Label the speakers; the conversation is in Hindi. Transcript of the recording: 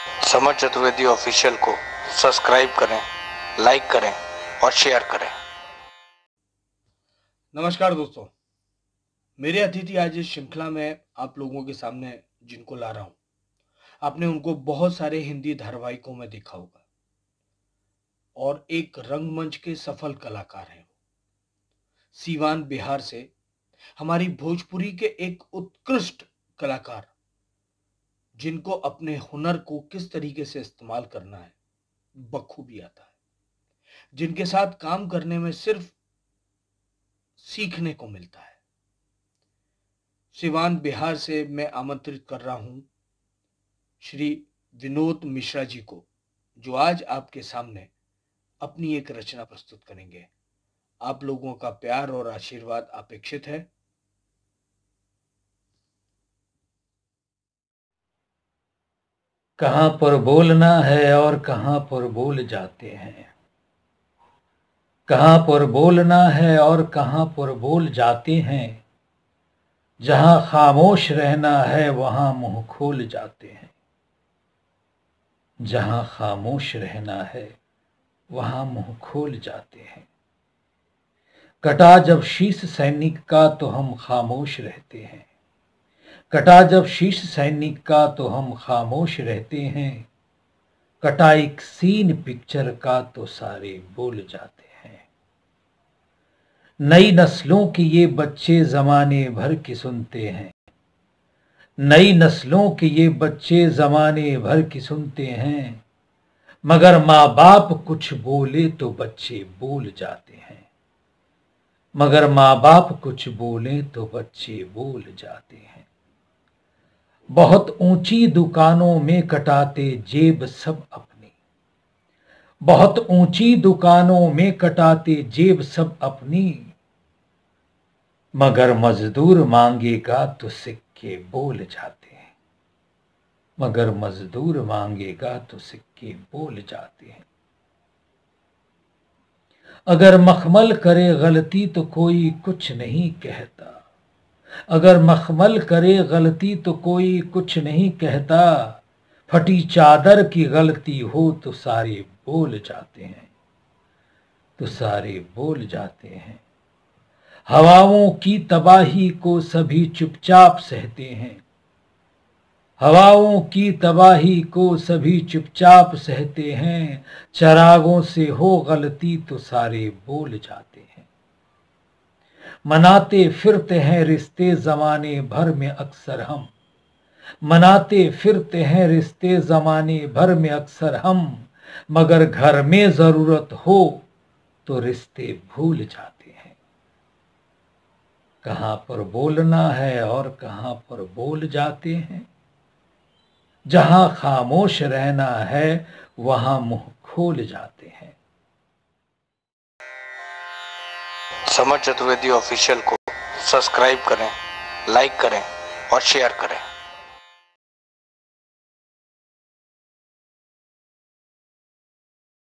Speaker 1: समर चतुर्वेदी ऑफिशियल को सब्सक्राइब करें, लाइक करें और शेयर करें।
Speaker 2: नमस्कार दोस्तों, मेरे अतिथि आज इस श्रृंखला में आप लोगों के सामने जिनको ला रहा हूं, आपने उनको बहुत सारे हिंदी धारावाहिकों में देखा होगा और एक रंगमंच के सफल कलाकार हैं। सीवान बिहार से हमारी भोजपुरी के एक उत्कृष्ट कलाकार, जिनको अपने हुनर को किस तरीके से इस्तेमाल करना है बखूबी आता है, जिनके साथ काम करने में सिर्फ सीखने को मिलता है। सीवान बिहार से मैं आमंत्रित कर रहा हूं श्री विनोद मिश्रा जी को, जो आज आपके सामने अपनी एक रचना प्रस्तुत करेंगे। आप लोगों का प्यार और आशीर्वाद अपेक्षित है।
Speaker 3: कहां पर बोलना है और कहां पर बोल जाते हैं, कहां पर बोलना है और कहां पर बोल जाते हैं। जहां खामोश रहना है वहां मुंह खोल जाते हैं, जहां खामोश रहना है वहां मुंह खोल जाते हैं। कटा जब शीश सैनिक का तो हम खामोश रहते हैं, कटा जब शीश सैनिक का तो हम खामोश रहते हैं। कटा एक सीन पिक्चर का तो सारे बोल जाते हैं। नई नस्लों के ये बच्चे जमाने भर की सुनते हैं, नई नस्लों के ये बच्चे जमाने भर की सुनते हैं। मगर माँ बाप कुछ बोले तो बच्चे बोल जाते हैं, मगर माँ बाप कुछ बोले तो बच्चे बोल जाते हैं। बहुत ऊंची दुकानों में कटाते जेब सब अपनी, बहुत ऊंची दुकानों में कटाते जेब सब अपनी। मगर मजदूर मांगेगा तो सिक्के बोल जाते हैं, मगर मजदूर मांगेगा तो सिक्के बोल जाते हैं। अगर मखमल करे गलती तो कोई कुछ नहीं कहता, अगर मखमल करे गलती तो कोई कुछ नहीं कहता। फटी चादर की गलती हो तो सारे बोल जाते हैं, तो सारे बोल जाते हैं। हवाओं की तबाही को सभी चुपचाप सहते हैं, हवाओं की तबाही को सभी चुपचाप सहते हैं। चरागों से हो गलती तो सारे बोल जाते हैं। मनाते फिरते हैं रिश्ते जमाने भर में अक्सर हम, मनाते फिरते हैं रिश्ते जमाने भर में अक्सर हम। मगर घर में जरूरत हो तो रिश्ते भूल जाते हैं। कहां पर बोलना है और कहां पर बोल जाते हैं। जहां खामोश रहना है वहां मुंह खोल जाते हैं।
Speaker 1: समर चतुर्वेदी ऑफिशियल को सब्सक्राइब करें, लाइक करें और शेयर करें।